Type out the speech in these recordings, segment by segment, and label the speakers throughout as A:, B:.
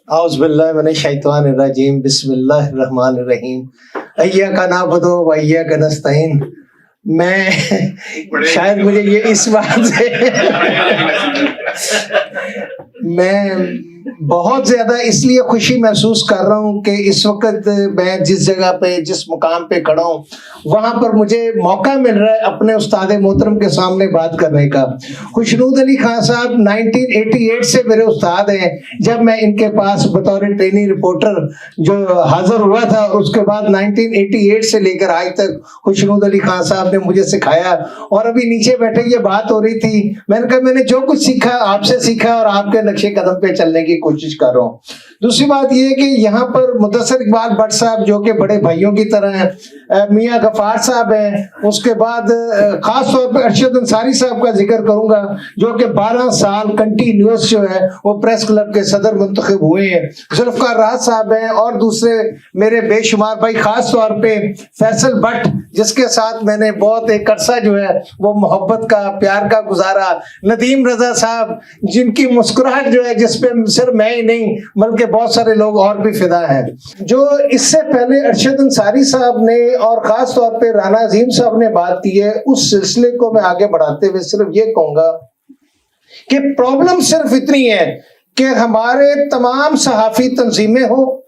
A: اعوذ باللہ من الشیطان الرجیم، بسم اللہ الرحمن الرحیم، ایاک نعبد و ایاک نستعین۔ میں شاید مجھے یہ اس بات سے میں بہت زیادہ اس لیے خوشی محسوس کر رہا ہوں کہ اس وقت میں جس جگہ پہ جس مقام پہ کھڑا ہوں وہاں پر مجھے موقع مل رہا ہے اپنے استاد محترم کے سامنے بات کرنے کا۔ خوشنود علی خان صاحب 1988 سے میرے استاد ہیں۔ جب میں ان کے پاس بطور ٹریننگ رپورٹر جو حاضر ہوا تھا، اس کے بعد 1988 سے لے کر آج تک خوشنود علی خان صاحب نے مجھے سکھایا۔ اور ابھی نیچے بیٹھے یہ بات ہو رہی تھی، میں نے کہا میں نے جو کچھ سیکھا آپ سے سیکھا اور آپ کے نقشے قدم پہ چلنے کی کوشش کر رہا ہوں۔ دوسری بات یہ ہے کہ یہاں پر مدثر اقبال بٹ صاحب جو کہ بڑے بھائیوں کی طرح ہیں، میاں غفار صاحب ہیں، اس کے بعد خاص طور پہ ارشد انصاری صاحب کا ذکر کروں گا جو کہ 12 سال کنٹینیوس جو ہے وہ پریس کلب کے صدر منتخب ہوئے ہیں۔ ذوالفقار راز صاحب ہیں اور دوسرے میرے بے شمار بھائی، خاص طور پہ فیصل بٹ جس کے ساتھ میں نے بہت ایک عرصہ جو ہے وہ محبت کا پیار کا گزارا، ندیم رضا صاحب جن کی مسکراہٹ جو ہے جس پہ صرف میں ہی نہیں بلکہ بہت سارے لوگ اور بھی فدا ہیں۔ جو اس سے پہلے ارشد انصاری صاحب نے اور خاص طور پہ رانا عظیم صاحب نے بات کی ہے، اس سلسلے کو میں آگے بڑھاتے ہوئے صرف یہ کہوں گا کہ پرابلم صرف اتنی ہے کہ ہمارے تمام صحافی تنظیمیں ہوں،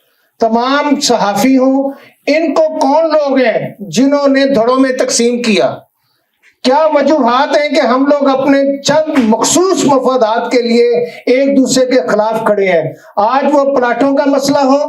A: تمام صحافی ہوں، ان کو کون لوگ ہیں جنہوں نے دھڑوں میں تقسیم کیا؟ کیا وجوہات ہیں کہ ہم لوگ اپنے چند مخصوص مفادات کے لیے ایک دوسرے کے خلاف کھڑے ہیں؟ آج وہ پلاٹوں کا مسئلہ ہو،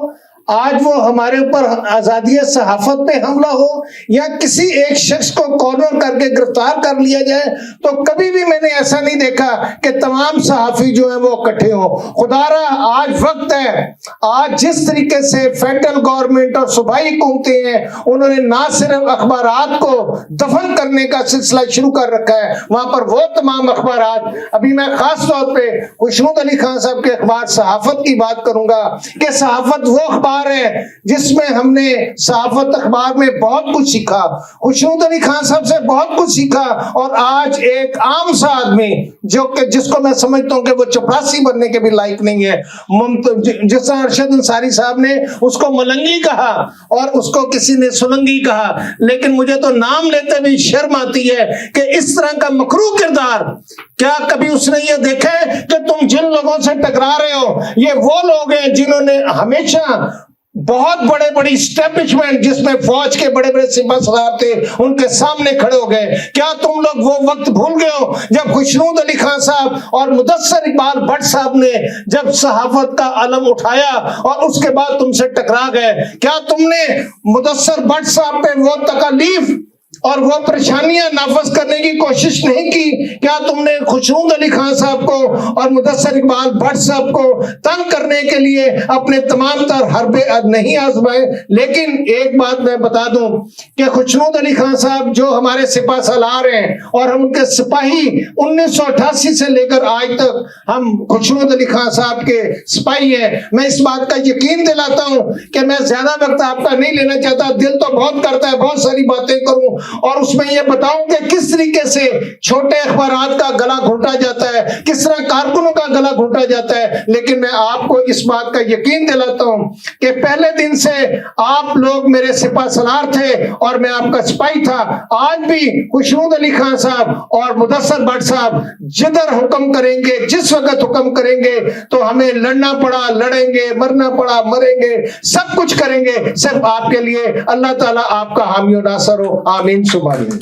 A: آج وہ ہمارے اوپر آزادی صحافت پہ حملہ ہو، یا کسی ایک شخص کو کارنر کر کے گرفتار کر لیا جائے، تو کبھی بھی میں نے ایسا نہیں دیکھا کہ تمام صحافی جو ہیں وہ اکٹھے ہوں۔ خدا را آج وقت ہے، آج جس طریقے سے فیڈرل گورنمنٹ اور صوبائی حکومتیں ہیں انہوں نے نہ صرف اخبارات کو دفن کرنے کا سلسلہ شروع کر رکھا ہے، وہاں پر وہ تمام اخبارات، ابھی میں خاص طور پہ خوشنود علی خان صاحب کے اخبار صحافت کی بات کروں گا کہ صحافت وہ اخبار ہے جس میں ہم نے صحافت اخبار میں بہت کچھ سیکھا، خوشنود علی خان صاحب سے بہت کچھ سیکھا، اور آج ایک عام سا آدمی جو کہ جس کو میں سمجھتا ہوں کہ وہ چپراسی بننے کے بھی لائق نہیں ہے، جس طرح ارشد انصاری صاحب نے اس کو ملنگی کہا اور اس کو کسی نے سلنگی کہا، لیکن مجھے تو نام لیتے بھی شرم آتی ہے کہ اس طرح کا مکروہ کردار کیا کبھی اس نے یہ دیکھا ہے کہ تم جن لوگوں سے ٹکرا رہے ہو یہ وہ لوگ ہیں جنہوں نے ہمیشہ بہت بڑے بڑی اسٹیبلشمنٹ جس میں فوج کے بڑے بڑے سپاہ سالار تھے ان کے سامنے کھڑے ہو گئے؟ کیا تم لوگ وہ وقت بھول گئے ہو جب خوشنود علی خان صاحب اور مدثر اقبال بٹ صاحب نے جب صحافت کا علم اٹھایا اور اس کے بعد تم سے ٹکرا گئے؟ کیا تم نے مدثر بٹ صاحب پہ وہ تکالیف اور وہ پریشانیاں نافذ کرنے کی کوشش نہیں کی؟ کیا تم نے خوشنود علی خان صاحب کو اور مدثر اقبال بٹ صاحب کو تنگ کرنے کے لیے اپنے تمام تر حربے نہیں آزمائے؟ لیکن ایک بات میں بتا دوں کہ خوشنود علی خان صاحب جو ہمارے سپاہ سالار ہیں اور ہم ان کے سپاہی 1988 سے لے کر آج تک ہم خوشنود علی خان صاحب کے سپاہی ہیں، میں اس بات کا یقین دلاتا ہوں کہ میں زیادہ وقت آپ کا نہیں لینا چاہتا، دل تو بہت کرتا ہے بہت ساری باتیں کروں اور اس میں یہ بتاؤں کہ کس طریقے سے چھوٹے اخبارات کا گلا گھونٹا جاتا ہے، کس طرح کارکنوں کا گلا گھونٹا جاتا ہے، لیکن میں آپ کو اس بات کا یقین دلاتا ہوں کہ پہلے دن سے آپ لوگ میرے سپاہ سالار تھے اور میں آپ کا سپاہی تھا۔ آج بھی خوشنود علی خان صاحب اور مدثر بٹ صاحب جدھر حکم کریں گے، جس وقت حکم کریں گے تو ہمیں لڑنا پڑا لڑیں گے، مرنا پڑا مریں گے، سب کچھ کریں گے صرف آپ کے لیے۔ اللہ تعالیٰ آپ کا حامی و ناصر ہو، آمین ثم آمین۔